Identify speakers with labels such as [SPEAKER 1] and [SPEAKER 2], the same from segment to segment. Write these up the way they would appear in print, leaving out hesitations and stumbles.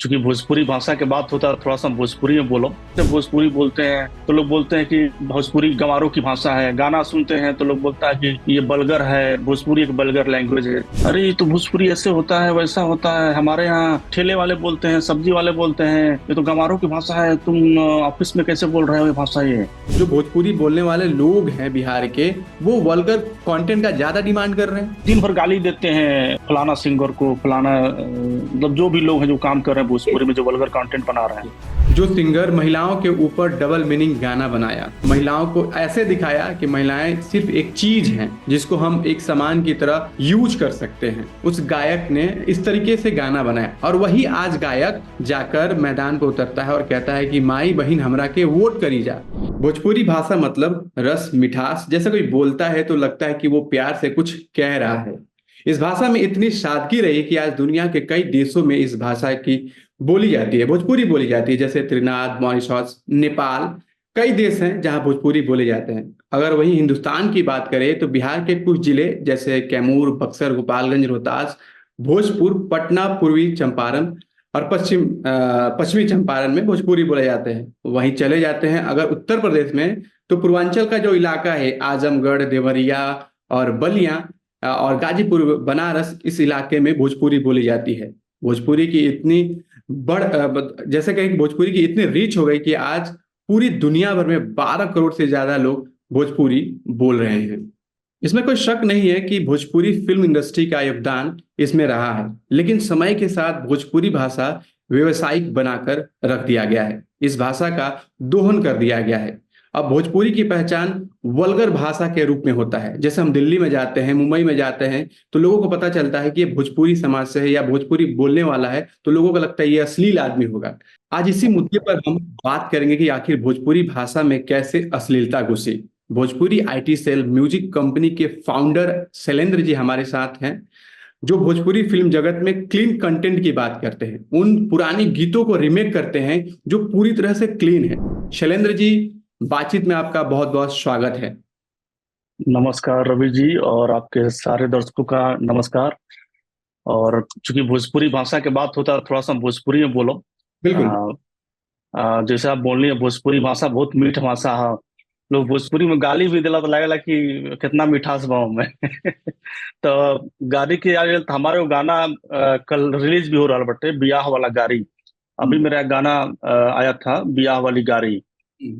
[SPEAKER 1] चूंकि भोजपुरी भाषा के बात होता है, थोड़ा सा भोजपुरी में बोलो। जब भोजपुरी बोलते हैं तो लोग बोलते हैं कि भोजपुरी गंवारों की भाषा है। गाना सुनते हैं तो लोग बोलता है कि ये बल्गर है, भोजपुरी एक बल्गर लैंग्वेज है। अरे ये तो भोजपुरी ऐसे होता है, वैसा होता है। हमारे यहाँ ठेले वाले बोलते हैं, सब्जी वाले बोलते हैं ये तो गंवारों की भाषा है। तुम ऑफिस में कैसे बोल रहे हो ये भाषा? ये
[SPEAKER 2] जो भोजपुरी बोलने वाले लोग हैं बिहार के, वो वल्गर कंटेंट का ज्यादा डिमांड कर रहे हैं।
[SPEAKER 1] दिन भर गाली देते हैं फलाना सिंगर को, फलाना मतलब जो भी लोग हैं जो काम कर रहे हैं भोजपुरी में, जो वल्गर कंटेंट बना रहे हैं।
[SPEAKER 2] जो सिंगर महिलाओं के ऊपर डबल मीनिंग गाना बनाया, महिलाओं को ऐसे दिखाया कि महिलाएं सिर्फ एक चीज हैं जिसको हम एक सामान की तरह यूज कर सकते हैं, उस गायक ने इस तरीके से गाना बनाया। और वही आज गायक जाकर मैदान पर उतरता है और कहता है कि माई बहन हमरा के वोट करी जा। भोजपुरी भाषा मतलब रस मिठास, जैसे कोई बोलता है तो लगता है कि वो प्यार से कुछ कह रहा है। इस भाषा में इतनी सादगी रही कि आज दुनिया के कई देशों में इस भाषा की बोली जाती है, भोजपुरी बोली जाती है। जैसे त्रिनाद, मॉरिशस, नेपाल, कई देश हैं जहां भोजपुरी बोले जाते हैं। अगर वहीं हिंदुस्तान की बात करें तो बिहार के कुछ जिले जैसे कैमूर, बक्सर, गोपालगंज, रोहतास, भोजपुर, पटना, पूर्वी चंपारण और पश्चिमी चंपारण में भोजपुरी बोले जाते हैं। वहीं चले जाते हैं अगर उत्तर प्रदेश में, तो पूर्वांचल का जो इलाका है, आजमगढ़, देवरिया और बलिया और गाजीपुर, बनारस, इस इलाके में भोजपुरी बोली जाती है। भोजपुरी की इतनी जैसे कहें कि भोजपुरी की इतनी रीच हो गई कि आज पूरी दुनिया भर में 12 करोड़ से ज्यादा लोग भोजपुरी बोल रहे हैं। इसमें कोई शक नहीं है कि भोजपुरी फिल्म इंडस्ट्री का योगदान इसमें रहा है, लेकिन समय के साथ भोजपुरी भाषा व्यवसायिक बनाकर रख दिया गया है। इस भाषा का दोहन कर दिया गया है। अब भोजपुरी की पहचान वल्गर भाषा के रूप में होता है। जैसे हम दिल्ली में जाते हैं, मुंबई में जाते हैं, तो लोगों को पता चलता है कि ये भोजपुरी समाज से है या भोजपुरी बोलने वाला है, तो लोगों को लगता है ये अश्लील आदमी होगा। आज इसी मुद्दे पर हम बात करेंगे कि आखिर भोजपुरी भाषा में कैसे अश्लीलता घुसी। Bhojpuri IT cell music company के फाउंडर शैलेंद्र जी हमारे साथ हैं, जो भोजपुरी फिल्म जगत में क्लीन कंटेंट की बात करते हैं, उन पुरानी गीतों को रीमेक करते हैं जो पूरी तरह से क्लीन है। शैलेंद्र जी, बातचीत में आपका बहुत बहुत स्वागत है।
[SPEAKER 1] नमस्कार रवि जी, और आपके सारे दर्शकों का नमस्कार। और चूंकि भोजपुरी भाषा के बात होता है, थोड़ा सा भोजपुरी में बोलो।
[SPEAKER 2] बिल्कुल।
[SPEAKER 1] जैसे आप बोल रही है, भोजपुरी भाषा बहुत मीठ भाषा है। लोग भोजपुरी में गाली भी दिला तो लगेला कि कितना मिठास भाव में तो गाड़ी की याद तो हमारे वो गाना कल रिलीज भी हो रहा बटे, बियाह वाला गाड़ी। अभी मेरा एक गाना आया था, बियाह वाली गाड़ी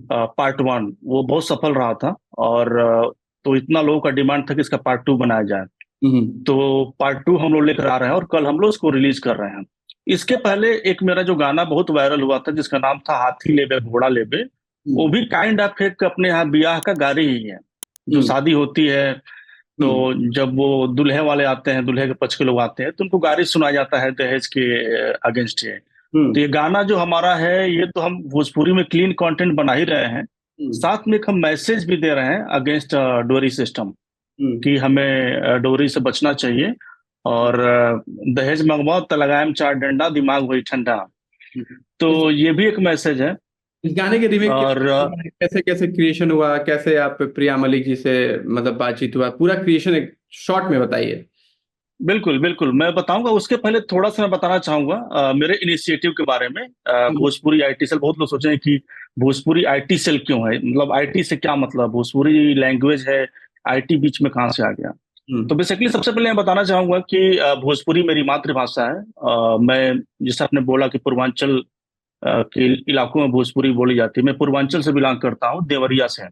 [SPEAKER 1] पार्ट 1, वो बहुत सफल रहा था। और तो इतना लोगों का डिमांड था कि इसका पार्ट 2 बनाया जाए। तो पार्ट 2 हम लोग लेकर आ रहे हैं और कल हम लोग इसको रिलीज कर रहे हैं। इसके पहले एक मेरा जो गाना बहुत वायरल हुआ था जिसका नाम था हाथी लेबे घोड़ा लेबे, वो भी काइंड ऑफ एक अपने यहाँ ब्याह का गाड़ी ही है। जो शादी होती है तो जब वो दूल्हे वाले आते हैं, दूल्हे के पक्ष के लोग आते हैं, तो उनको गाड़ी सुनाया जाता है दहेज के अगेंस्ट है। तो ये गाना जो हमारा है, ये तो हम भोजपुरी में क्लीन कंटेंट बना ही रहे हैं, साथ में एक हम मैसेज भी दे रहे हैं अगेंस्ट डोरी सिस्टम कि हमें डोरी से बचना चाहिए। और दहेज मंगवाओ तो लगाएम 4 डंडा, दिमाग हुई ठंडा।
[SPEAKER 2] इस
[SPEAKER 1] तो ये भी एक मैसेज है।
[SPEAKER 2] इस गाने के रीमेक
[SPEAKER 1] और
[SPEAKER 2] कैसे कैसे क्रिएशन हुआ, कैसे आप प्रिया मलिक जी से मतलब बातचीत हुआ, पूरा क्रिएशन एक शॉर्ट में बताइए।
[SPEAKER 1] बिल्कुल बिल्कुल मैं बताऊंगा। उसके पहले थोड़ा सा मैं बताना चाहूंगा मेरे इनिशिएटिव के बारे में। भोजपुरी आईटी सेल, बहुत लोग सोचे हैं कि भोजपुरी आईटी सेल क्यों है, मतलब आईटी से क्या मतलब, भोजपुरी लैंग्वेज है, आईटी बीच में कहाँ से आ गया। तो बेसिकली सबसे पहले मैं बताना चाहूंगा कि भोजपुरी मेरी मातृभाषा है। मैं, जैसे आपने बोला कि पूर्वांचल के इलाकों में भोजपुरी बोली जाती है, मैं पूर्वांचल से बिलोंग करता हूँ, देवरिया से।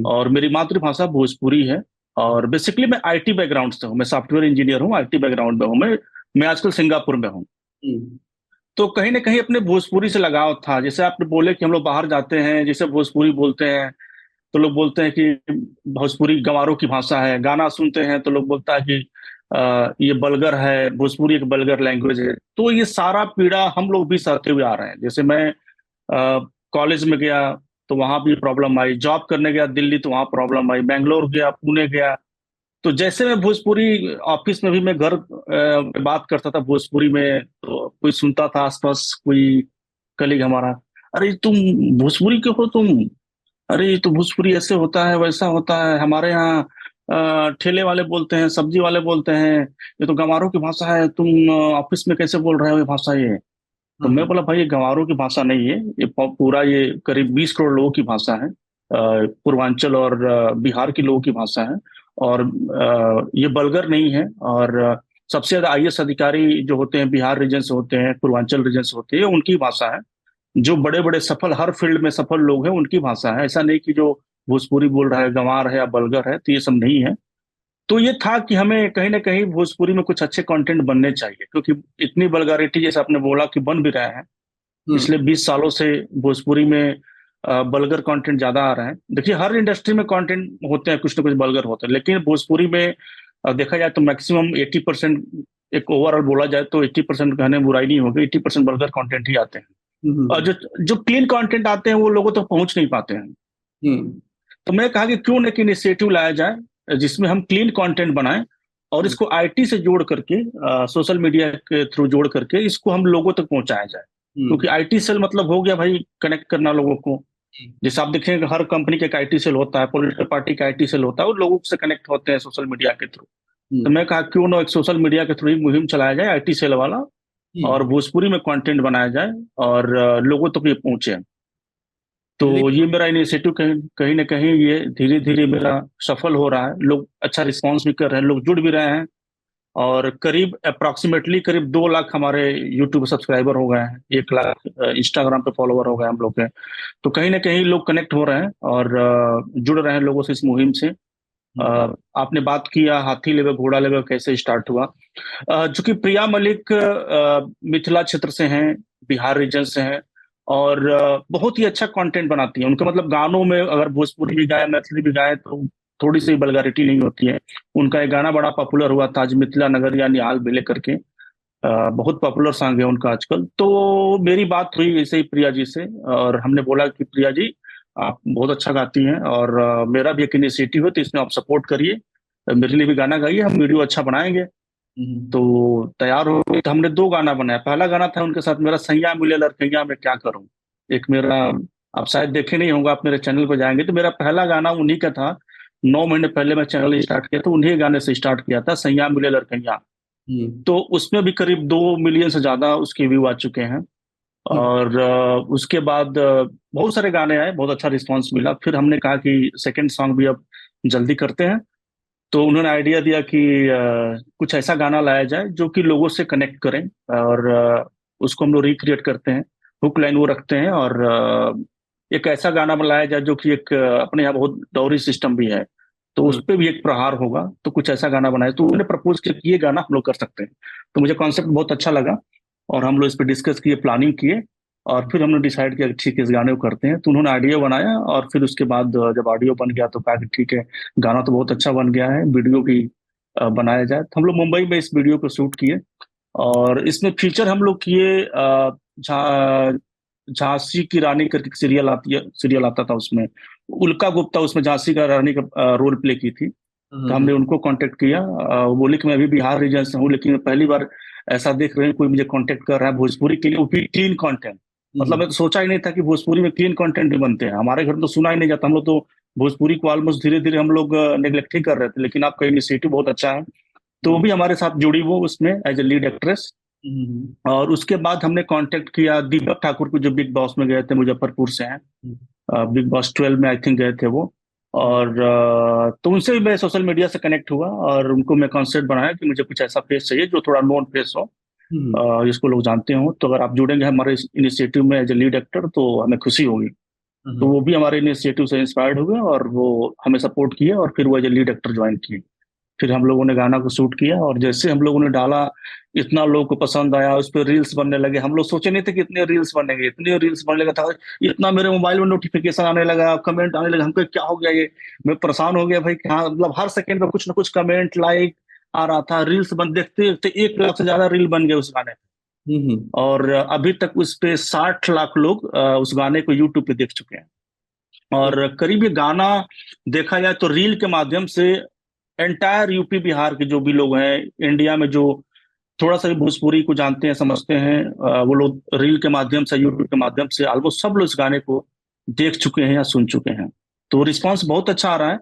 [SPEAKER 1] और मेरी मातृभाषा भोजपुरी है। और बेसिकली मैं आईटी बैकग्राउंड से हूँ, मैं सॉफ्टवेयर इंजीनियर हूँ, आईटी बैकग्राउंड में हूँ। मैं आजकल सिंगापुर में हूँ। तो कहीं ना कहीं अपने भोजपुरी से लगाव था। जैसे आपने बोले कि हम लोग बाहर जाते हैं, जैसे भोजपुरी बोलते हैं तो लोग बोलते हैं कि भोजपुरी गंवारों की भाषा है। गाना सुनते हैं तो लोग बोलता है कि ये बल्गर है, भोजपुरी एक बल्गर लैंग्वेज है। तो ये सारा पीड़ा हम लोग भी सहते हुए आ रहे हैं। जैसे मैं कॉलेज में गया तो वहां भी प्रॉब्लम आई, जॉब करने गया दिल्ली तो वहां प्रॉब्लम आई, बेंगलोर गया, पुणे गया, तो जैसे मैं भोजपुरी, ऑफिस में भी मैं घर में बात करता था भोजपुरी में, तो कोई सुनता था आसपास कोई कलीग हमारा, अरे तुम भोजपुरी के हो तुम, अरे ये तो भोजपुरी ऐसे होता है, वैसा होता है। हमारे यहाँ ठेले वाले बोलते हैं, सब्जी वाले बोलते हैं ये तो गंवारों की भाषा है। तुम ऑफिस में कैसे बोल रहे हो ये भाषा? ये तो मैं बोला भाई ये गंवारों की भाषा नहीं है, ये पूरा ये करीब 20 करोड़ लोगों की भाषा है, पूर्वांचल और बिहार के लोगों की भाषा है। और ये बलगर नहीं है। और सबसे ज्यादा आईएएस अधिकारी जो होते हैं बिहार रीजन से होते हैं, पूर्वांचल रीजन से होते हैं, उनकी भाषा है। जो बड़े बड़े सफल, हर फील्ड में सफल लोग हैं, उनकी भाषा है। ऐसा नहीं कि जो भोजपुरी बोल रहा है गंवार है या बलगर है, तो ये सब नहीं है। तो ये था कि हमें कहीं ना कहीं भोजपुरी में कुछ अच्छे कंटेंट बनने चाहिए, क्योंकि इतनी वल्गैरिटी जैसे आपने बोला कि बन भी रहे हैं पिछले 20 सालों से भोजपुरी में। बल्गर कंटेंट ज्यादा आ रहा है। देखिए हर इंडस्ट्री में कंटेंट होते हैं, कुछ ना कुछ बल्गर होते हैं, लेकिन भोजपुरी में देखा जाए तो मैक्सिमम 80%, एक ओवरऑल बोला जाए तो 80% कहने में बुराई नहीं होगी, 80% बल्गर कंटेंट ही आते हैं। और जो जो क्लीन कंटेंट आते हैं वो लोगों तक पहुंच नहीं पाते हैं। तो मैं कहा कि क्यों ना कि इनिशिएटिव लाया जाए जिसमें हम क्लीन कंटेंट बनाएं और इसको आईटी से जोड़ करके, सोशल मीडिया के थ्रू जोड़ करके इसको हम लोगों तक पहुंचाया जाए। क्योंकि आईटी सेल मतलब हो गया भाई कनेक्ट करना लोगों को। जैसे आप देखेंगे हर कंपनी का एक आईटी सेल होता है, पॉलिटिकल पार्टी का आईटी सेल होता है, वो लोगों से कनेक्ट होते हैं सोशल मीडिया के थ्रू। तो मैं कहा क्यों ना एक सोशल मीडिया के थ्रू ही मुहिम चलाया जाए आईटी सेल वाला, और भोजपुरी में कंटेंट बनाया जाए और लोगों तक ये पहुंचे। तो ये मेरा इनिशिएटिव कहीं कहीं ना कहीं ये धीरे धीरे मेरा सफल हो रहा है। लोग अच्छा रिस्पांस भी कर रहे हैं, लोग जुड़ भी रहे हैं। और करीब अप्रोक्सीमेटली करीब 2 लाख हमारे यूट्यूब सब्सक्राइबर हो गए हैं, 1 लाख इंस्टाग्राम पे फॉलोवर हो गए हम लोग के। तो कहीं ना कहीं लोग कनेक्ट हो रहे हैं और जुड़ रहे हैं लोगों से इस मुहिम से। आपने बात किया हाथी लेवल घोड़ा लेवल कैसे स्टार्ट हुआ। चूंकि प्रिया मलिक मिथिला क्षेत्र से हैं, बिहार रीजन से हैं, और बहुत ही अच्छा कंटेंट बनाती हैं। उनका मतलब गानों में अगर भोजपुरी भी गाए मैथिली भी गाए तो थोड़ी सी वल्गैरिटी नहीं होती है। उनका एक गाना बड़ा पॉपुलर हुआ था, आज मिथिला नगर या निहाल बेले करके, बहुत पॉपुलर सॉन्ग है उनका आजकल। तो मेरी बात हुई ऐसे ही प्रिया जी से, और हमने बोला कि प्रिया जी आप बहुत अच्छा गाती हैं और मेरा भी एक इनिशिएटिव है, तो इसमें आप सपोर्ट करिए, मेरे लिए भी गाना गाइए, हम वीडियो अच्छा बनाएंगे। तो तैयार हो गए। तो हमने 2 गाना बनाया। पहला गाना था उनके साथ मेरा, सैया मिले लड़कैया मैं क्या करूं। एक मेरा, आप शायद देखे नहीं होंगे, आप मेरे चैनल पर जाएंगे तो मेरा पहला गाना उन्हीं का था। 9 महीने पहले मैं चैनल स्टार्ट किया तो उन्हीं गाने से स्टार्ट किया था, सैया मिले लड़कैया। तो उसमें भी करीब 2 मिलियन से ज्यादा उसके व्यू आ चुके हैं। और उसके बाद बहुत सारे गाने आए, बहुत अच्छा रिस्पांस मिला। फिर हमने कहा कि सेकंड सॉन्ग भी अब जल्दी करते हैं। तो उन्होंने आइडिया दिया कि कुछ ऐसा गाना लाया जाए जो कि लोगों से कनेक्ट करें, और उसको हम लोग रिक्रिएट करते हैं, हुक लाइन वो रखते हैं, और एक ऐसा गाना बनाया जाए जो कि एक अपने यहाँ बहुत डॉरी सिस्टम भी है, तो उस पर भी एक प्रहार होगा। तो कुछ ऐसा गाना बनाया, तो उन्होंने प्रपोज किया कि ये गाना हम लोग कर सकते हैं। तो मुझे कॉन्सेप्ट बहुत अच्छा लगा और हम लोग इस पर डिस्कस किए, प्लानिंग किए, और फिर हमने डिसाइड किया कि ठीक है इस गाने को करते हैं। तो उन्होंने ऑडियो बनाया, और फिर उसके बाद जब ऑडियो बन गया तो कहा कि ठीक है गाना तो बहुत अच्छा बन गया है, वीडियो भी बनाया जाए। तो हम लोग मुंबई में इस वीडियो को शूट किए, और इसमें फीचर हम लोग किए झांसी की रानी करके सीरियल आता था, उसमें उल्का गुप्ता उसमें झांसी का रानी का रोल प्ले की थी। तो हमने उनको कांटेक्ट किया। वो बोले कि मैं अभी बिहार रीजन से हूँ, लेकिन मैं पहली बार ऐसा देख रहे हैं कोई मुझे कांटेक्ट कर रहा है भोजपुरी के लिए, वो भी क्लीन कंटेंट। मतलब मैं तो सोचा ही नहीं था कि भोजपुरी में क्लीन कंटेंट भी बनते हैं। हमारे घर तो सुना ही नहीं जाता, हम लोग तो भोजपुरी को ऑलमोस्ट धीरे धीरे हम लोग नेग्लेक्ट ही कर रहे थे, लेकिन आपका इनिशिएटिव बहुत अच्छा है। तो वो भी हमारे साथ जुड़ी, वो उसमें एज ए लीड एक्ट्रेस। और उसके बाद हमने कांटेक्ट किया दीपक ठाकुर को, जो बिग बॉस में गए थे, मुजफ्फरपुर से हैं, बिग बॉस 12 में आई थिंक गए थे वो। और तो उनसे भी मैं सोशल मीडिया से कनेक्ट हुआ, और उनको मैं कॉन्सेप्ट बनाया कि मुझे कुछ ऐसा फेस चाहिए जो थोड़ा नोन फेस हो, जिसको लोग जानते हो। तो अगर आप जुड़ेंगे हमारे इनिशिएटिव में एज ए लीड एक्टर तो हमें खुशी होगी। तो वो भी हमारे इनिशिएटिव से इंस्पायर्ड हुए और वो हमें सपोर्ट किए, और फिर वो as a lead actor join किए। फिर हम लोगों ने गाना को शूट किया, और जैसे हम लोगों ने डाला इतना लोगों को पसंद आया, उस पर रील्स बनने लगे। हम लोग सोचे नहीं थे कि इतने रील्स बनेंगे, इतने रील्स बनने लगा था। इतना मेरे मोबाइल में नोटिफिकेशन आने लगा, कमेंट आने लगा, हमको क्या हो गया ये। मैं परेशान हो गया भाई, क्या मतलब हर सेकंड में कुछ ना कुछ कमेंट लाइक आ रहा था। रील्स बन देखते देखते 1 लाख से ज्यादा रील बन गए उस गाने पे। और अभी तक उस पे 60 लाख लोग उस गाने को यूट्यूब पे देख चुके हैं। और करीब ये गाना देखा जाए तो रील के माध्यम से एंटायर यूपी बिहार के जो भी लोग हैं, इंडिया में जो थोड़ा सा भी भोजपुरी को जानते हैं समझते हैं, वो लोग रील के माध्यम से, यूट्यूब के माध्यम से ऑलमोस्ट सब लोग इस गाने को देख चुके हैं या सुन चुके हैं। तो रिस्पांस बहुत अच्छा आ रहा है,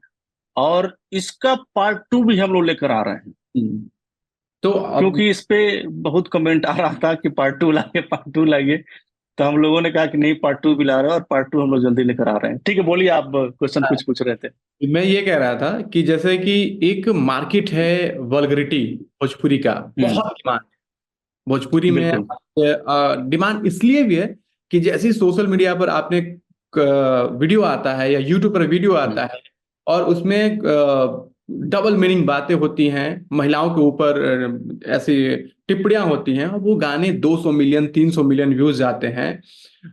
[SPEAKER 1] और इसका पार्ट 2 भी हम लोग लेकर आ रहे हैं।
[SPEAKER 2] तो अब
[SPEAKER 1] क्योंकि इस पे बहुत कमेंट आ रहा था कि पार्ट टू लाइए, पार्ट टू लाइए। तो हम लोगों ने कहा कि नहीं, पार्ट टू भी ला रहे हैं और पार्ट टू हम लोग जल्दी लेकर आ रहे हैं। ठीक है, बोलिए, आप क्वेश्चन कुछ पूछ रहे थे।
[SPEAKER 2] मैं ये कह रहा था कि जैसे कि एक मार्केट है वल्गरिटी, भोजपुरी का
[SPEAKER 1] हम्म।
[SPEAKER 2] बहुत डिमांड, भोजपुरी में
[SPEAKER 1] बिल्कुल।
[SPEAKER 2] डिमांड इसलिए भी है कि जैसे सोशल मीडिया पर आपने वीडियो आता है या यूट्यूब पर वीडियो
[SPEAKER 1] हम्म।
[SPEAKER 2] आता है और उसमें डबल मीनिंग बातें होती हैं, महिलाओं के ऊपर ऐसी टिप्पणियां होती हैं, और वो गाने 200 मिलियन 300 मिलियन व्यूज जाते हैं।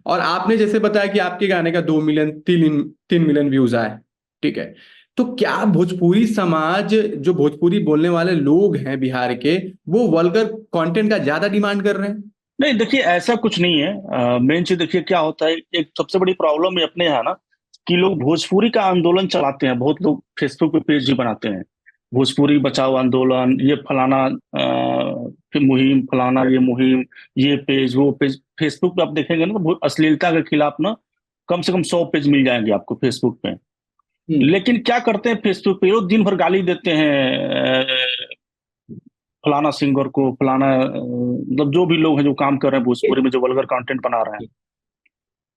[SPEAKER 2] और आपने जैसे बताया कि आपके गाने का 2 मिलियन 3 मिलियन व्यूज आए, ठीक है। तो क्या भोजपुरी समाज, जो भोजपुरी बोलने वाले लोग हैं बिहार के, वो वल्गर कंटेंट का ज्यादा डिमांड कर रहे हैं?
[SPEAKER 1] नहीं, देखिए, ऐसा कुछ नहीं है। मेन चीज देखिए क्या होता है, एक सबसे बड़ी प्रॉब्लम ये अपने यहाँ ना, कि लोग भोजपुरी का आंदोलन चलाते हैं। बहुत लोग फेसबुक पे पेज भी बनाते हैं, भोजपुरी बचाओ आंदोलन, ये फलाना फिर मुहिम, फलाना ये मुहिम, ये पेज वो पेज। फेसबुक पे आप देखेंगे ना तो बहुत अश्लीलता के खिलाफ ना कम से कम 100 पेज मिल जाएंगे आपको फेसबुक पे।
[SPEAKER 2] हम्म।
[SPEAKER 1] लेकिन क्या करते हैं फेसबुक पे, लोग दिन भर गाली देते हैं फलाना सिंगर को, फलाना मतलब जो भी लोग हैं जो काम कर रहे हैं भोजपुरी में, जो वल्गर कंटेंट बना रहे हैं,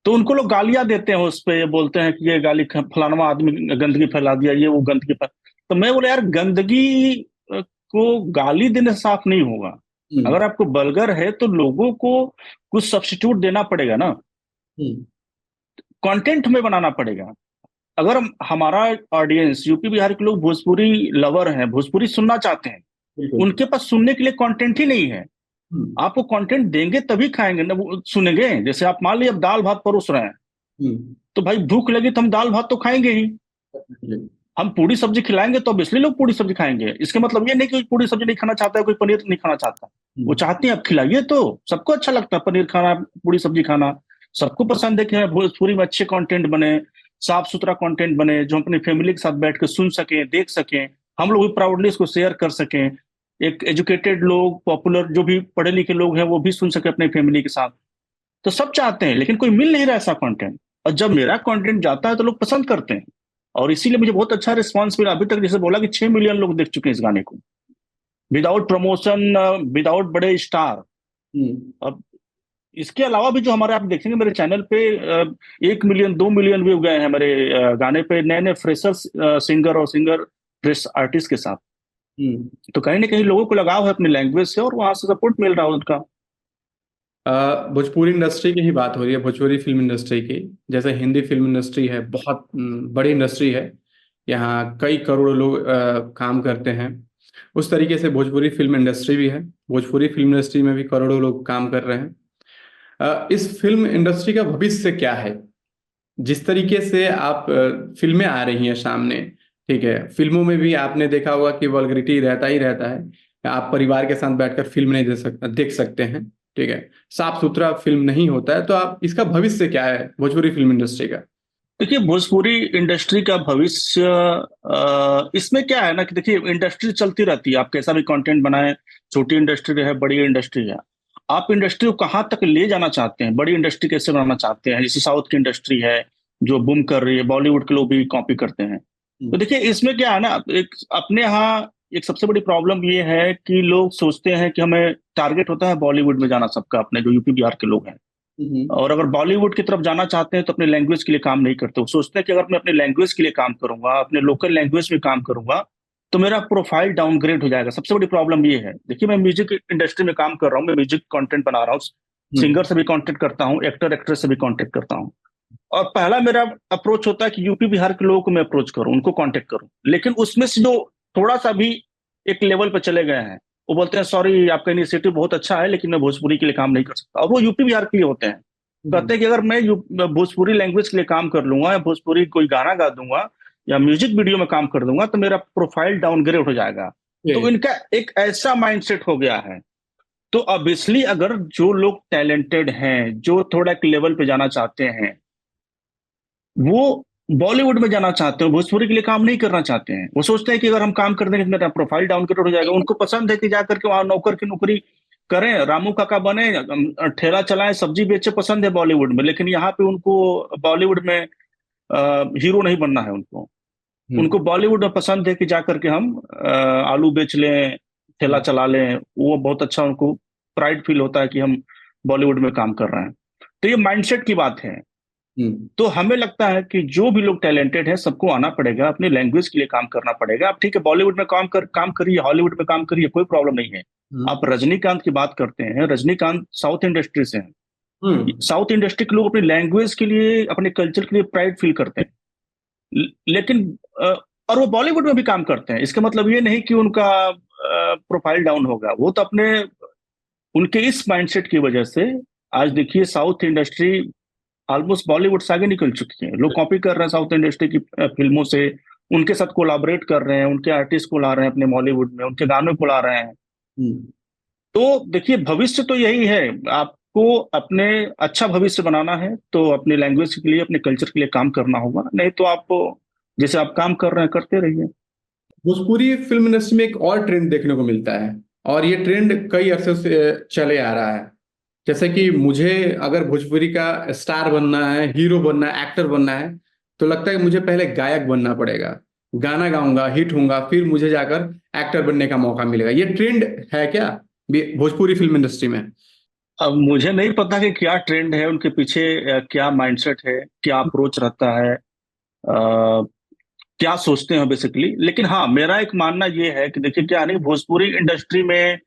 [SPEAKER 1] तो उनको लोग गालियां देते हैं उस पे, ये बोलते हैं कि ये गाली फलाना आदमी गंदगी फैला दिया, ये वो गंदगी फैला। तो मैं बोले यार, गंदगी को गाली देने से साफ नहीं होगा।
[SPEAKER 2] हम्म।
[SPEAKER 1] अगर आपको वल्गर है तो लोगों को कुछ सब्स्टिट्यूट देना पड़ेगा ना,
[SPEAKER 2] हम्म।
[SPEAKER 1] कंटेंट में बनाना पड़ेगा। अगर हमारा ऑडियंस यूपी बिहार के लोग भोजपुरी लवर हैं, भोजपुरी सुनना चाहते हैं,
[SPEAKER 2] बिल्कुल।
[SPEAKER 1] उनके पास सुनने के लिए कंटेंट ही नहीं है।
[SPEAKER 2] हम्म।
[SPEAKER 1] आपको कंटेंट देंगे तभी खाएंगे ना, वो सुनेंगे। जैसे आप मान लीजिए अब दाल भात परोस रहे हैं,
[SPEAKER 2] हम्म।
[SPEAKER 1] तो भाई भूख लगी तो हम दाल भात तो खाएंगे ही। हम पूरी सब्जी खिलाएंगे तो अब इसलिए लोग पूरी सब्जी खाएंगे। इसका मतलब ये नहीं कि पूरी सब्जी नहीं खाना चाहता है, कोई पनीर नहीं खाना चाहता। वो
[SPEAKER 2] हम्म।
[SPEAKER 1] चाहते हैं आप खिलाइए, तो सबको अच्छा लगता है पनीर खाना, पूरी सब्जी खाना। सबको पसंद है कि भोजपुरी में अच्छे कंटेंट बने, साफ सुथरा कंटेंट बने, जो हम अपनी फैमिली के साथ बैठ के सुन सकें, देख सकें। हम लोग भी प्राउडली इसको शेयर कर सकें। एक एजुकेटेड लोग, पॉपुलर जो भी पढ़े लिखे लोग हैं, वो भी सुन सके अपनी फैमिली के साथ। तो सब चाहते हैं, लेकिन कोई मिल नहीं रहा ऐसा कंटेंट। और जब मेरा कंटेंट जाता है तो लोग पसंद करते हैं, और इसीलिए मुझे बहुत अच्छा रिस्पांस मिला। अभी तक जैसे बोला कि 6 मिलियन लोग देख चुके हैं इस गाने को, विदाउट प्रमोशन, विदाउट बड़े स्टार।
[SPEAKER 2] हम्म।
[SPEAKER 1] अब इसके अलावा भी जो हमारे, आप देखेंगे मेरे चैनल पे 1 मिलियन 2 मिलियन व्यू गए हैं मेरे गाने पे, नए नए फ्रेशर्स सिंगर और सिंगर फ्रेश आर्टिस्ट के साथ।
[SPEAKER 2] हम्म।
[SPEAKER 1] तो कहीं ना कहीं लोगों को लगाव है अपनी लैंग्वेज से, और वहां से सपोर्ट मिल रहा है उनका।
[SPEAKER 2] भोजपुरी इंडस्ट्री की ही बात हो रही है, भोजपुरी फिल्म इंडस्ट्री की। जैसे हिंदी फिल्म इंडस्ट्री है, बहुत बड़ी इंडस्ट्री है, यहाँ कई करोड़ लोग काम करते हैं। उस तरीके से भोजपुरी फिल्म इंडस्ट्री भी है, भोजपुरी फिल्म इंडस्ट्री में भी करोड़ों लोग काम कर रहे हैं। इस फिल्म इंडस्ट्री का भविष्य क्या है? जिस तरीके से आप फिल्में आ रही हैं सामने, ठीक है, फिल्मों में भी आपने देखा होगा कि वल्गरिटी रहता ही रहता है। आप परिवार के साथ बैठकर फिल्म नहीं देख सकते हैं, ठीक है, साफ सुथरा फिल्म नहीं होता है। तो आप, इसका भविष्य क्या है भोजपुरी फिल्म इंडस्ट्री का?
[SPEAKER 1] देखिए, भोजपुरी इंडस्ट्री का भविष्य इसमें क्या है ना, कि देखिए इंडस्ट्री चलती रहती है, आप कैसा भी कंटेंट बनाएं, छोटी इंडस्ट्री है, बड़ी इंडस्ट्री है। आप इंडस्ट्री को कहाँ तक ले जाना चाहते हैं, बड़ी इंडस्ट्री कैसे बनाना चाहते हैं? जैसे साउथ की इंडस्ट्री है जो बूम कर रही है, बॉलीवुड के लोग भी कॉपी करते हैं। तो
[SPEAKER 2] हम्म।
[SPEAKER 1] देखिए इसमें क्या है ना, एक अपने यहाँ एक सबसे बड़ी प्रॉब्लम ये है कि लोग सोचते हैं कि हमें टारगेट होता है बॉलीवुड में जाना सबका, अपने जो यूपी बिहार के लोग हैं।
[SPEAKER 2] हम्म।
[SPEAKER 1] और अगर बॉलीवुड की तरफ जाना चाहते हैं तो अपने लैंग्वेज के लिए काम नहीं करते। वो सोचते हैं कि अगर मैं अपने लैंग्वेज के लिए काम करूंगा, अपने लोकल लैंग्वेज में काम करूंगा, तो मेरा प्रोफाइल डाउनग्रेड हो जाएगा। सबसे बड़ी प्रॉब्लम ये है। देखिए, मैं म्यूजिक इंडस्ट्री में काम कर रहा हूँ, मैं म्यूजिक कंटेंट बना रहा हूँ,
[SPEAKER 2] हम्म।
[SPEAKER 1] सिंगर से भी कांटेक्ट करता हूँ, एक्टर एक्ट्रेस से भी कांटेक्ट करता हूँ। और पहला मेरा अप्रोच होता है कि यूपी बिहार के लोगों को मैं अप्रोच करूँ, उनको कांटेक्ट करूँ। लेकिन उसमें से जो थोड़ा सा भी एक लेवल पर चले गए हैं, वो बोलते हैं सॉरी, आपका इनिशिएटिव बहुत अच्छा है, लेकिन मैं भोजपुरी के लिए काम नहीं कर सकता। और वो यूपी बिहार के लिए होते हैं।
[SPEAKER 2] हम्म।
[SPEAKER 1] कहते हैं कि अगर मैं भोजपुरी लैंग्वेज के लिए काम कर लूंगा, या भोजपुरी कोई गाना गा दूंगा, या म्यूजिक वीडियो में काम कर दूंगा, तो मेरा प्रोफाइल डाउनग्रेड हो जाएगा। तो
[SPEAKER 2] जी।
[SPEAKER 1] इनका एक ऐसा माइंडसेट हो गया है। तो ऑब्वियसली अगर जो लोग टैलेंटेड हैं, जो थोड़ा एक लेवल पे जाना चाहते हैं, वो बॉलीवुड में जाना चाहते हैं, भोजपुरी के लिए काम नहीं करना चाहते हैं। वो सोचते हैं कि अगर हम काम कर देंगे तो मेरा प्रोफाइल डाउनग्रेड हो जाएगा। उनको पसंद है कि जाकर के वहां नौकर की नौकरी करें, रामू काका बने, ठेला चलाएं, सब्जी बेचे, पसंद है बॉलीवुड में। लेकिन यहाँ पे उनको बॉलीवुड में हीरो नहीं बनना है। उनको
[SPEAKER 2] हम्म।
[SPEAKER 1] उनको बॉलीवुड में पसंद है कि जाकर के हम आलू बेच लें, ठेला चला लें, वो बहुत अच्छा, उनको प्राइड फील होता है कि हम बॉलीवुड में काम कर रहे हैं। तो ये माइंडसेट की बात है।
[SPEAKER 2] हम्म।
[SPEAKER 1] तो हमें लगता है कि जो भी लोग टैलेंटेड है सबको आना पड़ेगा, अपनी लैंग्वेज के लिए काम करना पड़ेगा। आप ठीक है बॉलीवुड में काम करिए, हॉलीवुड में काम करिए, कोई प्रॉब्लम नहीं है। आप
[SPEAKER 2] हम्म।
[SPEAKER 1] रजनीकांत की बात करते हैं, रजनीकांत साउथ इंडस्ट्री से हैं।
[SPEAKER 2] हम्म।
[SPEAKER 1] साउथ इंडस्ट्री के लोग अपनी लैंग्वेज के लिए, अपने कल्चर के लिए प्राइड फील करते हैं। लेकिन और वो बॉलीवुड में भी काम करते हैं, इसका मतलब ये नहीं कि उनका प्रोफाइल डाउन होगा। वो तो अपने, उनके इस माइंडसेट की वजह से आज देखिए साउथ इंडस्ट्री ऑलमोस्ट बॉलीवुड से आगे निकल चुकी है। लोग कॉपी कर रहे हैं साउथ इंडस्ट्री की फिल्मों से, उनके साथ कोलाबरेट कर रहे हैं, उनके आर्टिस्ट को ला रहे हैं अपने बॉलीवुड में, उनके गानों को ला रहे हैं।
[SPEAKER 2] हम्म।
[SPEAKER 1] तो देखिए भविष्य तो यही है, आपको अपने अच्छा भविष्य बनाना है तो अपने लैंग्वेज के लिए, अपने कल्चर के लिए काम करना होगा, नहीं तो आप जैसे आप काम कर रहे हैं करते रहिए।
[SPEAKER 2] भोजपुरी फिल्म इंडस्ट्री में एक और ट्रेंड देखने को मिलता है, और ये ट्रेंड कई अरसे से चले आ रहा है। जैसे कि मुझे अगर भोजपुरी का स्टार बनना है, हीरो बनना है, एक्टर बनना है, तो लगता है कि मुझे पहले गायक बनना पड़ेगा, गाना गाऊंगा, हिट होऊंगा, फिर मुझे जाकर एक्टर बनने का मौका मिलेगा। ये ट्रेंड है क्या भोजपुरी फिल्म इंडस्ट्री में?
[SPEAKER 1] अब मुझे नहीं पता कि क्या ट्रेंड है उनके पीछे, क्या माइंडसेट है, क्या अप्रोच रहता है, क्या सोचते हैं बेसिकली। लेकिन हाँ, मेरा एक मानना ये है कि देखिए क्या है ना, भोजपुरी इंडस्ट्री में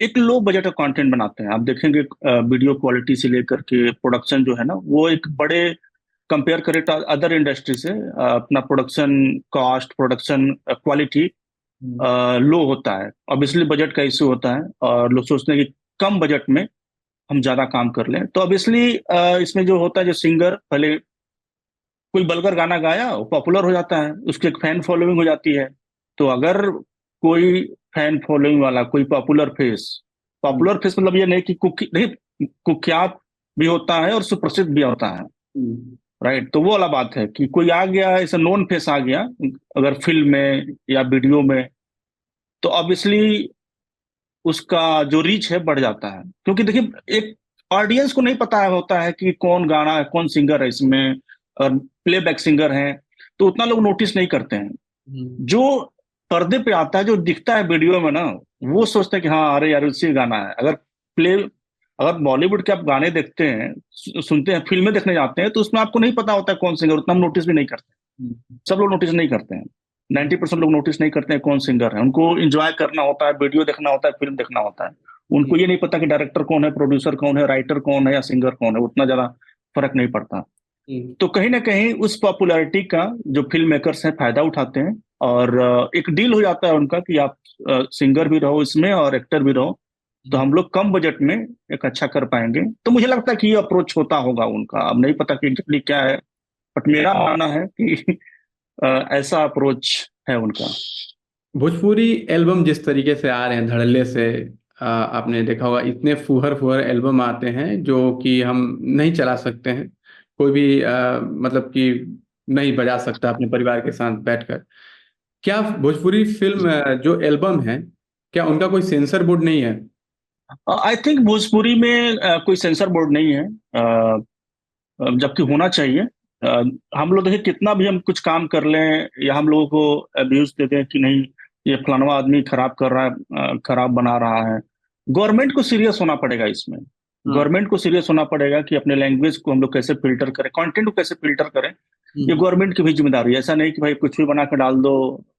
[SPEAKER 1] एक लो बजट का कंटेंट बनाते हैं। आप देखेंगे वीडियो क्वालिटी से लेकर के प्रोडक्शन जो है ना, वो एक बड़े, कंपेयर करें तो अदर इंडस्ट्री से, अपना प्रोडक्शन कॉस्ट, प्रोडक्शन क्वालिटी लो होता है। ऑब्वियसली बजट का इश्यू होता है और लोग सोचते हैं कि कम बजट में हम ज्यादा काम कर लें। तो ऑब्वियसली इसमें जो होता है, जो सिंगर पहले कोई बलगर गाना गाया, वो पॉपुलर हो जाता है, उसकी एक फैन फॉलोइंग हो जाती है। तो अगर कोई फैन फॉलोइंग वाला, कोई पॉपुलर फेस मतलब ये नहीं कि नहीं, कुख्यात भी होता है और सुप्रसिद्ध भी होता है। राइट, तो वो वाला बात है कि कोई आ गया ऐसा नॉन फेस आ गया अगर फिल्म में या वीडियो में, तो ऑब्वियसली उसका जो रीच है बढ़ जाता है। क्योंकि देखिए एक ऑडियंस को नहीं पता है होता है कि कौन गाना है, कौन सिंगर है इसमें, और प्लेबैक सिंगर है, तो उतना लोग नोटिस नहीं करते हैं। जो पर्दे पे आता है, जो दिखता है वीडियो में ना, वो सोचते हैं कि हाँ अरे यार उसी गाना है। अगर बॉलीवुड के आप गाने देखते हैं, सुनते हैं, फिल्में देखने जाते हैं, तो उसमें आपको नहीं पता होता है कौन सिंगर, उतना हम नोटिस भी नहीं करते। सब लोग नोटिस नहीं करते हैं, 90% लोग नोटिस नहीं करते हैं कौन सिंगर है। उनको एंजॉय करना होता है, वीडियो देखना होता है, फिल्म देखना होता है। उनको ये नहीं पता कि डायरेक्टर कौन है, प्रोड्यूसर कौन है, राइटर कौन है या सिंगर कौन है, उतना ज्यादा फर्क नहीं पड़ता। तो कहीं ना कहीं उस पॉपुलैरिटी का जो फिल्म मेकर्स हैं फायदा उठाते हैं, और एक डील हो जाता है उनका कि आप सिंगर भी रहो इसमें और एक्टर भी रहो, तो हम लोग कम बजट में एक अच्छा कर पाएंगे। तो मुझे लगता है कि ये अप्रोच होता होगा उनका, अब नहीं पता कि एग्जैक्टली क्या है, बट मेरा मानना है कि ऐसा अप्रोच है उनका।
[SPEAKER 2] भोजपुरी एल्बम जिस तरीके से आ रहे हैं धड़ल्ले से, आपने देखा होगा इतने फुहर फुहर एल्बम आते हैं जो कि हम नहीं चला सकते हैं। कोई भी मतलब कि नहीं बजा सकता अपने परिवार के साथ बैठकर। क्या भोजपुरी फिल्म जो एल्बम है, क्या उनका कोई सेंसर बोर्ड नहीं है?
[SPEAKER 1] आई थिंक भोजपुरी में कोई सेंसर बोर्ड नहीं है, जबकि होना चाहिए। अ, हम लोग देखिए कितना भी हम कुछ काम कर लें या हम लोगों को अब्यूज देते हैं कि नहीं ये फलाना आदमी खराब कर रहा है, खराब बना रहा है, गवर्नमेंट को सीरियस होना पड़ेगा इसमें। गवर्नमेंट को सीरियस होना पड़ेगा कि अपने लैंग्वेज को हम लोग कैसे फिल्टर करें, कंटेंट को कैसे फिल्टर करें। ये गवर्नमेंट की भी जिम्मेदारी है, ऐसा नहीं कि भाई कुछ भी बना कर डाल दो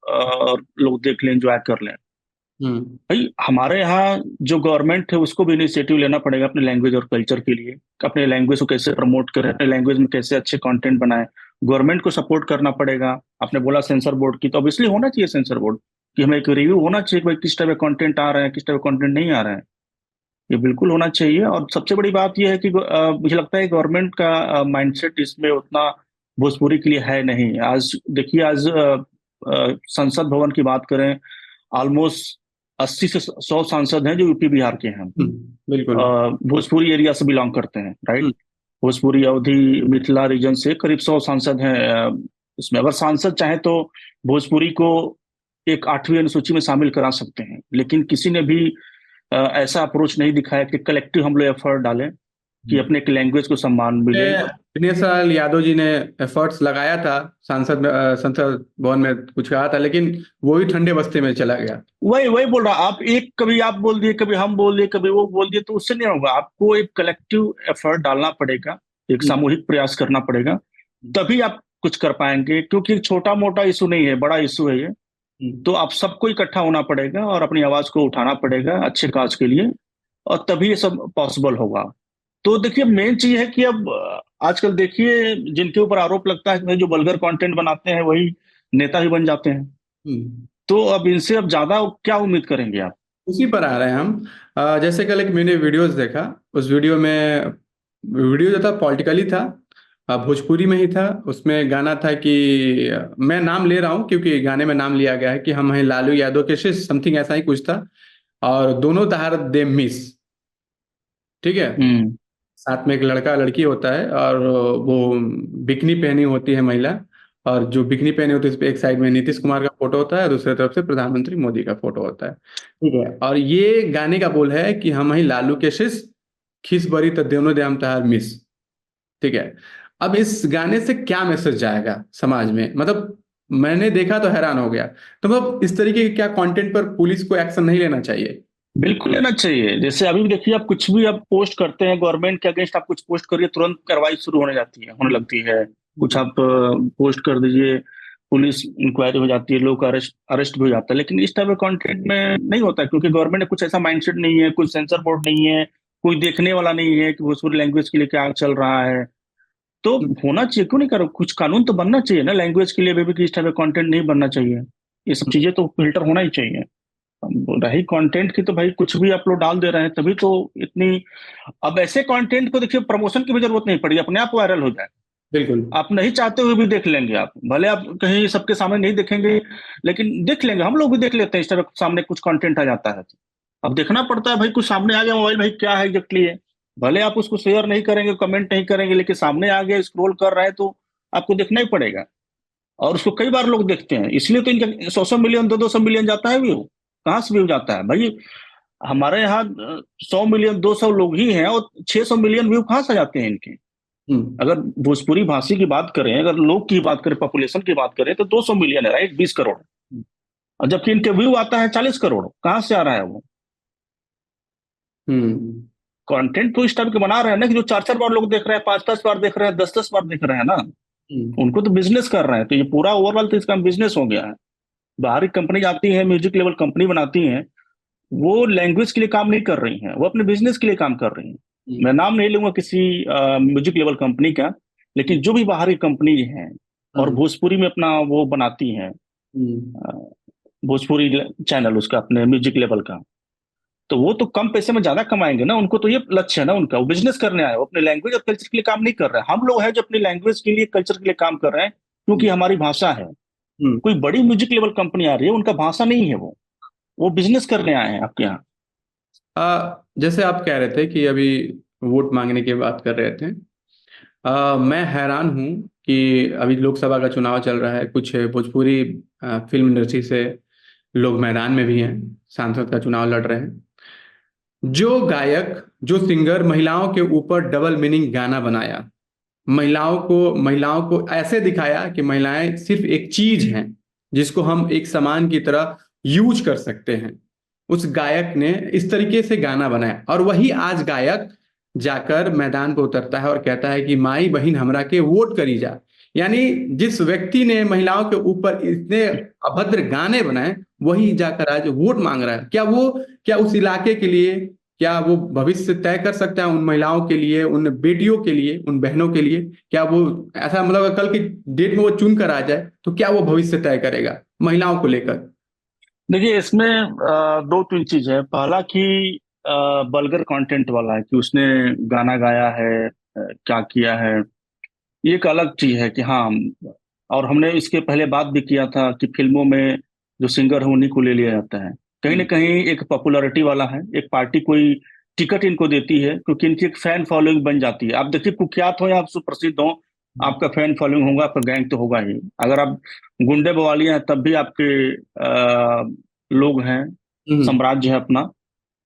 [SPEAKER 1] और लोग देख लें, एंजॉय कर लें।
[SPEAKER 2] हम्म।
[SPEAKER 1] भाई हमारे यहाँ जो गवर्नमेंट है उसको भी इनिशिएटिव लेना पड़ेगा अपने लैंग्वेज और कल्चर के लिए, अपने लैंग्वेज को कैसे प्रमोट करें, अपने लैंग्वेज में कैसे अच्छे कंटेंट बनाएं। गवर्नमेंट को सपोर्ट करना पड़ेगा। आपने बोला सेंसर बोर्ड की, तो ऑब्वियसली होना चाहिए सेंसर बोर्ड, कि हमें एक रिव्यू होना चाहिए कि भाई किस टाइप का कंटेंट आ रहे हैं, किस टाइप का कंटेंट नहीं आ रहे हैं। ये बिल्कुल होना चाहिए। और सबसे बड़ी बात यह है कि मुझे लगता है गवर्नमेंट का माइंडसेट इसमें उतना भोजपुरी के लिए है नहीं। आज देखिए, आज संसद भवन की बात करें, ऑलमोस्ट 80 से 100 सांसद हैं जो यूपी बिहार के हैं,
[SPEAKER 2] बिल्कुल।
[SPEAKER 1] भोजपुरी एरिया से बिलोंग करते हैं। राइट,
[SPEAKER 2] हम्म।
[SPEAKER 1] भोजपुरी अवधी मिथिला रीजन से करीब 100 सांसद हैं। इसमें अगर सांसद चाहे तो भोजपुरी को एक 8वीं अनुसूची में शामिल करा सकते हैं, लेकिन किसी ने भी ऐसा अप्रोच नहीं दिखाया कि कलेक्टिव हम लोग एफर्ट डालें कि अपने लैंग्वेज को सम्मान मिले।
[SPEAKER 2] दिनेश लाल यादव जी ने एफर्ट्स लगाया था, संसद भवन में कुछ कहा था, लेकिन वो ही ठंडे बस्ते में चला गया।
[SPEAKER 1] वही वही बोल रहा, आप एक कभी आप बोल दिए, कभी हम बोल दिए, कभी वो बोल दिए, तो उससे नहीं होगा। आपको एक कलेक्टिव एफर्ट डालना पड़ेगा, एक सामूहिक प्रयास करना पड़ेगा, तभी आप कुछ कर पाएंगे। क्योंकि छोटा मोटा इशू नहीं है, बड़ा इशू है ये। तो आप सबको इकट्ठा होना पड़ेगा और अपनी आवाज को उठाना पड़ेगा अच्छे काज के लिए, और तभी ये सब पॉसिबल होगा। तो देखिए, मेन चीज है कि अब आजकल देखिए, जिनके ऊपर आरोप लगता है कि भाई जो वल्गर कंटेंट बनाते हैं वही नेता ही बन जाते हैं। तो अब इनसे अब ज्यादा क्या उम्मीद करेंगे आप?
[SPEAKER 2] उसी पर आ रहे हैं हम। जैसे कल एक मैंने वीडियोस देखा, उस वीडियो में, वीडियो जो था पॉलिटिकली था, भोजपुरी में ही था। उसमें गाना था कि मैं नाम ले रहा हूँ क्योंकि गाने में नाम लिया गया है कि हम हैं लालू यादव के शिष्य, समथिंग ऐसा ही कुछ था। और दोनों दहाड़ दे मिस, ठीक है।
[SPEAKER 1] हम्म।
[SPEAKER 2] साथ में एक लड़का लड़की होता है, और वो बिकनी पहनी होती है महिला, और जो बिकनी पहनी होती है उस पे एक साइड में नीतीश कुमार का फोटो होता है, दूसरी तरफ से प्रधानमंत्री मोदी का फोटो होता है, ठीक है। और ये गाने का बोल है कि हम ही लालू के शिष्य, खिस बरी तो दोनों दे हम तहार मिस, ठीक है। अब इस गाने से क्या मैसेज जाएगा समाज में, मतलब मैंने देखा तो हैरान हो गया। तो मतलब इस तरीके के क्या कंटेंट पर पुलिस को एक्शन नहीं लेना चाहिए?
[SPEAKER 1] बिल्कुल लेना चाहिए। जैसे अभी भी देखिए, आप कुछ भी आप पोस्ट करते हैं गवर्नमेंट के अगेंस्ट, आप कुछ पोस्ट करिए तुरंत कार्रवाई शुरू होने जाती है, होने लगती है। कुछ आप पोस्ट कर दीजिए, पुलिस इंक्वायरी हो जाती है, लोग का अरेस्ट अरेस्ट भी हो जाता है। लेकिन इस टाइप के कंटेंट में नहीं होता, क्योंकि गवर्नमेंट ने कुछ ऐसा माइंडसेट नहीं है, कुछ सेंसर बोर्ड नहीं है, कोई देखने वाला नहीं है कि भोजपुरी लैंग्वेज के लिए क्या चल रहा है। तो होना चाहिए, क्यों नहीं करो, कुछ कानून तो बनना चाहिए ना लैंग्वेज के लिए भी कि इस टाइप का कंटेंट नहीं बनना चाहिए। ये सब चीजें तो फिल्टर होना ही चाहिए। रही कंटेंट की, तो भाई कुछ भी आप लोग डाल दे रहे हैं तभी तो इतनी। अब ऐसे कंटेंट को देखिए, प्रमोशन की भी जरूरत नहीं पड़ी, अपने आप वायरल हो जाए।
[SPEAKER 2] बिल्कुल।
[SPEAKER 1] आप नहीं चाहते हुए भी देख लेंगे, आप भले आप कहीं सबके सामने नहीं देखेंगे, लेकिन देख लेंगे। हम लोग भी देख लेते हैं, इस तरह सामने कुछ कंटेंट आ जाता है तो अब देखना पड़ता है भाई, कुछ सामने आ गया मोबाइल, भाई क्या है एग्जैक्टली है। भले आप उसको शेयर नहीं करेंगे, कमेंट नहीं करेंगे, लेकिन सामने आ गया, स्क्रॉल कर रहे हैं तो आपको देखना ही पड़ेगा। और उसको कई बार लोग देखते हैं, इसलिए तो इनका 100 100 मिलियन 200 मिलियन जाता है व्यू। कहाँ से व्यू जाता है भाई? हमारे यहाँ 100 मिलियन 200 लोग ही हैं, और 600 मिलियन व्यू कहाँ से जाते हैं इनके? अगर भोजपुरी भाषी की बात करें, अगर लोग की बात करें, पॉपुलेशन की बात करें, तो 200 मिलियन है, राइट, 20 करोड़। और जबकि इनके व्यू आता है 40 करोड़, कहाँ से आ रहा है वो?
[SPEAKER 2] हम्म।
[SPEAKER 1] कंटेंट तो इस टाइप के बना रहे हैं ना कि जो 4 4 बार लोग देख रहे हैं, 5 5 बार देख रहे हैं, 10 10 बार देख रहे हैं ना। उनको तो बिजनेस कर रहे हैं, तो ये पूरा ओवरऑल तो इसका बिजनेस हो गया है। बाहरी कंपनी आती है, म्यूजिक लेवल कंपनी बनाती हैं, वो लैंग्वेज के लिए काम नहीं कर रही हैं, वो अपने बिजनेस के लिए काम कर रही हैं। मैं नाम नहीं लूंगा किसी म्यूजिक लेवल कंपनी का, लेकिन जो भी बाहरी कंपनी है और भोजपुरी में अपना वो बनाती हैं, अ, भोजपुरी चैनल उसका अपने म्यूजिक लेवल का, तो वो तो कम पैसे में ज्यादा कमाएंगे ना। उनको तो ये लक्ष्य है ना उनका, वो बिजनेस करने आए, वो अपने लैंग्वेज और कल्चर के लिए काम नहीं कर रहे हैं। हम लोग हैं जो अपनी लैंग्वेज के लिए, कल्चर के लिए काम कर रहे हैं, क्योंकि हमारी भाषा है। कोई बड़ी म्यूजिक लेवल कंपनी आ रही है, उनका भाषा नहीं है, वो बिजनेस करने आए हैं आपके यहाँ।
[SPEAKER 2] जैसे आप कह रहे थे कि अभी वोट मांगने की बात कर रहे थे, मैं हैरान हूं कि अभी लोकसभा का चुनाव चल रहा है, कुछ भोजपुरी फिल्म इंडस्ट्री से लोग मैदान में भी हैं, सांसद का चुनाव लड़ रहे हैं। जो गायक, जो सिंगर महिलाओं के ऊपर डबल मीनिंग गाना बनाया, महिलाओं को ऐसे दिखाया कि महिलाएं सिर्फ एक चीज हैं जिसको हम एक सामान की तरह यूज कर सकते हैं, उस गायक ने इस तरीके से गाना बनाया। और वही आज गायक जाकर मैदान पर उतरता है और कहता है कि माई बहन हमरा के वोट करी जा। यानी जिस व्यक्ति ने महिलाओं के ऊपर इतने अभद्र गाने बनाए, वही जाकर आज वोट मांग रहा है। क्या उस इलाके के लिए, क्या वो भविष्य तय कर सकता है उन महिलाओं के लिए, उन बेटियों के लिए, उन बहनों के लिए? क्या वो ऐसा, मतलब कल की डेट में वो चुन कर आ जाए तो क्या वो भविष्य तय करेगा महिलाओं को लेकर?
[SPEAKER 1] देखिए, इसमें दो तीन चीज है। पहला कि बल्गर कंटेंट वाला है कि उसने गाना गाया है, क्या किया है, ये एक अलग चीज है कि हाँ। और हमने इसके पहले बात भी किया था कि फिल्मों में जो सिंगर है उन्हीं को ले लिया जाता है। कहीं ना कहीं एक पॉपुलैरिटी वाला है, एक पार्टी कोई टिकट इनको देती है, क्योंकि इनकी एक फैन फॉलोइंग बन जाती है। आप देखिए, कुख्यात हो या आप सुप्रसिद्ध हो, आपका फैन फॉलोइंग होगा, आपका गैंग तो होगा ही। अगर आप गुंडे बवालियां हैं तब भी आपके लोग हैं, साम्राज्य है अपना।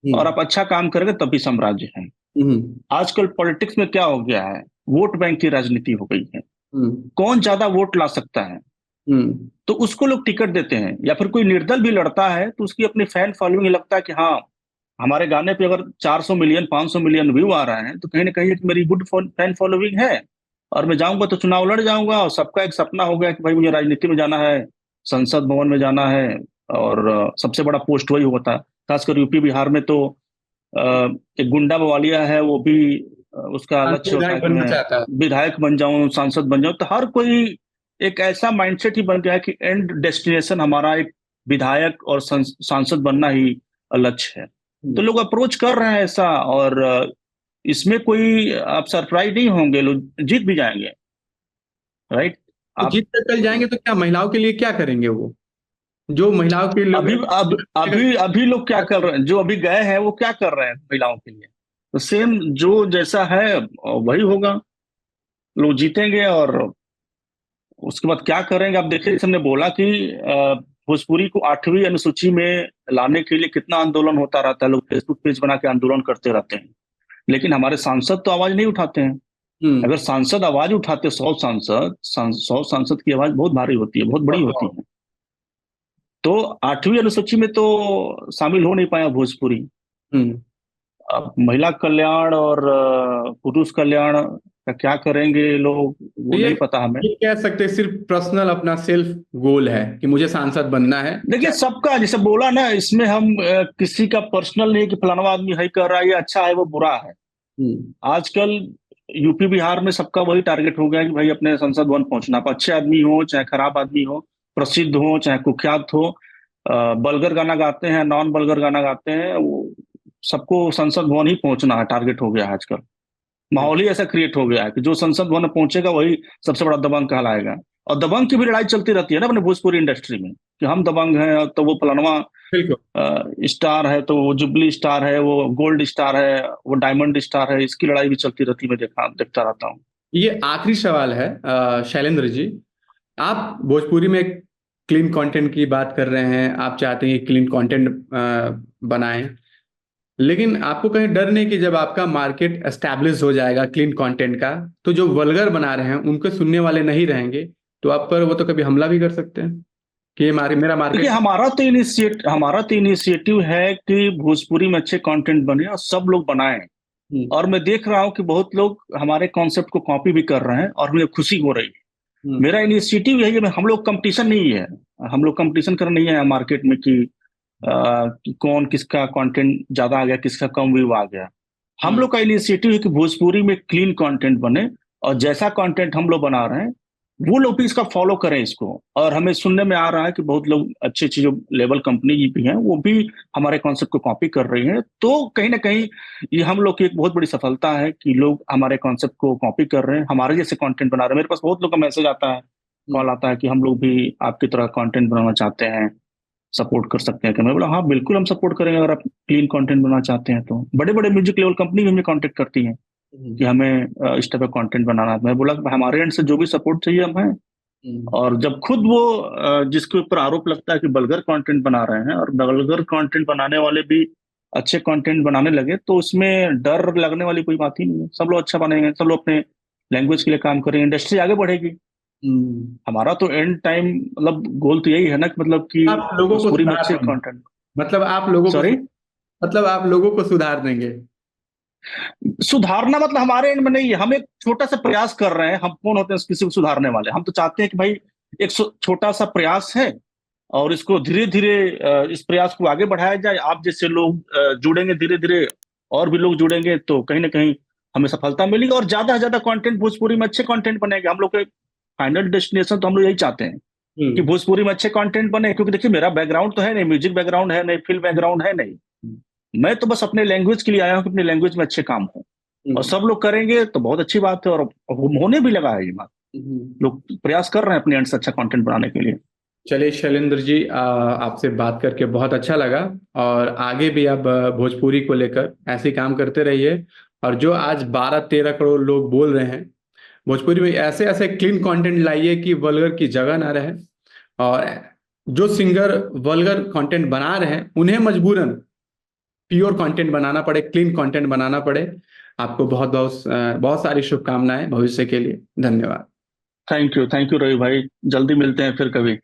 [SPEAKER 1] और आप अच्छा काम करेंगे तब भी साम्राज्य है। आजकल पॉलिटिक्स में क्या हो गया है, वोट बैंक की राजनीति हो गई है। कौन ज्यादा वोट ला सकता है तो उसको लोग टिकट देते हैं, या फिर कोई निर्दल भी लड़ता है तो उसकी अपनी फैन फॉलोइंग लगता है कि हाँ, हमारे गाने पे अगर 400 मिलियन 500 मिलियन व्यू आ रहे हैं तो कहीं ना कहीं एक मेरी गुड फैन फॉलोइंग है, और मैं जाऊंगा तो चुनाव लड़ जाऊंगा। और सबका एक सपना हो गया कि भाई मुझे राजनीति में जाना है, संसद भवन में जाना है, और सबसे बड़ा पोस्ट वही होता है। खासकर यूपी बिहार में तो एक गुंडा बवालिया है, वो भी उसका लक्ष्य होता है
[SPEAKER 2] विधायक
[SPEAKER 1] कि
[SPEAKER 2] बनना
[SPEAKER 1] मैं
[SPEAKER 2] चाहता है।
[SPEAKER 1] विधायक बन जाऊं, सांसद बन जाऊं। तो हर कोई एक ऐसा माइंडसेट ही बन गया है कि एंड डेस्टिनेशन हमारा एक विधायक और सांसद बनना ही लक्ष्य है। तो लोग अप्रोच कर रहे हैं ऐसा, और इसमें कोई आप सरप्राइज नहीं होंगे, लोग जीत भी जाएंगे। राइट।
[SPEAKER 2] तो
[SPEAKER 1] आप
[SPEAKER 2] जीत कर चल जाएंगे तो क्या महिलाओं के लिए क्या करेंगे वो, जो महिलाओं के लोग
[SPEAKER 1] अभी लोग क्या कर रहे हैं, जो अभी गए हैं वो क्या कर रहे हैं महिलाओं के लिए? तो सेम जो जैसा है वही होगा, लोग जीतेंगे। और उसके बाद क्या करेंगे आप देखिए, हमने बोला कि भोजपुरी को 8वीं अनुसूची में लाने के लिए कितना आंदोलन होता रहता है, लोग फेसबुक पेज बना के आंदोलन करते रहते हैं, लेकिन हमारे सांसद तो आवाज नहीं उठाते हैं। अगर सांसद आवाज उठाते, 100 सांसद की आवाज बहुत भारी होती है, बहुत बड़ी होती है। तो 8वीं अनुसूची में तो शामिल हो नहीं पाया भोजपुरी। अब महिला कल्याण और पुरुष कल्याण का क्या करेंगे लोग,
[SPEAKER 2] तो
[SPEAKER 1] वो नहीं पता हमें।
[SPEAKER 2] ये कह सकते हैं सिर्फ पर्सनल अपना सेल्फ गोल है कि मुझे सांसद बनना है।
[SPEAKER 1] देखिए सबका जैसे बोला ना, इसमें हम किसी का पर्सनल नहीं कि फलाना आदमी है कर रहा है, ये अच्छा है वो बुरा है। आजकल यूपी बिहार में सबका वही टारगेट हो गया कि भाई अपने संसद भवन पहुंचना, आप अच्छे आदमी हो चाहे खराब आदमी हो, प्रसिद्ध हो चाहे कुख्यात हो, बल्गर गाना गाते हैं नॉन बल्गर गाना गाते हैं, वो सबको संसद भवन ही पहुंचना है टारगेट हो गया है आजकल। माहौल ही ऐसा क्रिएट हो गया है कि जो संसद भवन में पहुंचेगा वही सबसे बड़ा दबंग कहलाएगा। और दबंग की भी लड़ाई चलती रहती है ना अपने भोजपुरी इंडस्ट्री में, कि हम दबंग हैं तो वो फलानवा स्टार है, तो वो जुबली स्टार है, वो गोल्ड स्टार है, वो डायमंड स्टार है, इसकी लड़ाई भी चलती रहती है, मैं देखता रहता हूँ।
[SPEAKER 2] ये आखिरी सवाल है शैलेंद्र जी, आप भोजपुरी में क्लीन कंटेंट की बात कर रहे हैं, आप चाहते हैं कि क्लीन कंटेंट बनाएं, लेकिन आपको कहीं डर नहीं कि जब आपका मार्केट एस्टैब्लिश हो जाएगा क्लीन कंटेंट का, तो जो वल्गर बना रहे हैं उनके सुनने वाले नहीं रहेंगे, तो आप पर वो तो कभी हमला भी कर सकते हैं कि मेरा मार्केट।
[SPEAKER 1] देखिए हमारा तो इनिशिएटिव है कि भोजपुरी में अच्छे कंटेंट बने और सब लोग बनाएं। और मैं देख रहा हूं कि बहुत लोग हमारे कॉन्सेप्ट को कॉपी भी कर रहे हैं और मुझे खुशी हो रही है। मेरा इनिशिएटिव यही है, हम लोग कंपटीशन नहीं है, हम लोग कंपटीशन कर नहीं है मार्केट में कि कौन किसका कंटेंट ज्यादा आ गया, किसका कम व्यू आ गया। हम लोग का इनिशिएटिव है कि भोजपुरी में क्लीन कंटेंट बने, और जैसा कंटेंट हम लोग बना रहे हैं वो लोग भी इसका फॉलो करें इसको। और हमें सुनने में आ रहा है कि बहुत लोग अच्छी अच्छी जो लेवल कंपनी भी हैं वो भी हमारे कॉन्सेप्ट को कॉपी कर रही हैं। तो कहीं ना कहीं ये हम लोग की एक बहुत बड़ी सफलता है कि लोग हमारे कॉन्सेप्ट को कॉपी कर रहे हैं, हमारे जैसे कंटेंट बना रहे हैं। मेरे पास बहुत लोग का मैसेज आता है, कॉल आता है कि हम लोग भी आपकी तरह कंटेंट बनाना चाहते हैं, सपोर्ट कर सकते हैं। कि मैं बोला हाँ बिल्कुल हम सपोर्ट करेंगे, अगर आप क्लीन कंटेंट बनाना चाहते हैं तो। बड़े बड़े म्यूजिक लेवल कंपनी भी हमें कांटेक्ट करती हैं कि हमें इस टाइप का कंटेंट बनाना है। मैं बोला हमारे एंड से जो भी सपोर्ट चाहिए हम हैं। और जब खुद वो जिसके ऊपर आरोप लगता है कि बल्गर कंटेंट बना रहे हैं, और बल्गर कंटेंट बनाने वाले भी अच्छे कंटेंट बनाने लगे, तो उसमें डर लगने वाली कोई बात ही नहीं है। सब लोग अच्छा बनेंगे, सब लोग अपने लैंग्वेज के लिए काम करेंगे, इंडस्ट्री आगे बढ़ेगी। हमारा तो एंड टाइम मतलब गोल तो यही है ना कि मतलब कि
[SPEAKER 2] आप लोगों को
[SPEAKER 1] पूरी में
[SPEAKER 2] सुधार
[SPEAKER 1] अच्छे
[SPEAKER 2] देंगे,
[SPEAKER 1] कंटेंट।
[SPEAKER 2] मतलब आप लोगों को,
[SPEAKER 1] सॉरी,
[SPEAKER 2] मतलब आप लोगों को सुधार देंगे।
[SPEAKER 1] सुधारना मतलब हमारे एंड में नहीं है, हम एक छोटा सा प्रयास कर रहे हैं। हम कौन होते हैं किसी को सुधारने वाले? हम तो चाहते हैं कि भाई एक छोटा सा प्रयास है, और इसको धीरे धीरे इस प्रयास को आगे बढ़ाया जाए। आप जैसे लोग जुड़ेंगे धीरे धीरे, और भी लोग जुड़ेंगे, तो कहीं ना कहीं हमें सफलता मिलेगी। और ज्यादा से ज्यादा कंटेंट भोजपुरी में अच्छे कंटेंट बनेंगे। हम लोग के फाइनल डेस्टिनेशन तो हम लोग यही चाहते हैं कि भोजपुरी में अच्छे कंटेंट बने। क्योंकि देखिए मेरा बैकग्राउंड तो है नहीं, म्यूजिक बैकग्राउंड है नहीं, फिल्म बैकग्राउंड है नहीं, मैं तो बस अपने लैंग्वेज के लिए आया हूँ कि अपनी लैंग्वेज में अच्छे काम हो। और सब लोग करेंगे तो बहुत अच्छी बात है, और होने भी लगा है ये बात। लोग प्रयास कर रहे हैं अपने एंड से अच्छा कंटेंट बनाने के लिए।
[SPEAKER 2] चलिए शैलेंद्र जी, आपसे बात करके बहुत अच्छा लगा, और आगे भी आप भोजपुरी को लेकर ऐसे ही काम करते रहिए। और जो आज 12-13 करोड़ लोग बोल रहे हैं भोजपुरी में, ऐसे ऐसे क्लीन कंटेंट लाइए कि वल्गर की जगह ना रहे। और जो सिंगर वल्गर कंटेंट बना रहे हैं उन्हें मजबूरन प्योर कंटेंट बनाना पड़े, क्लीन कंटेंट बनाना पड़े। आपको बहुत बहुत बहुत सारी शुभकामनाएं भविष्य के लिए। धन्यवाद।
[SPEAKER 1] थैंक यू रवि भाई, जल्दी मिलते हैं फिर कभी।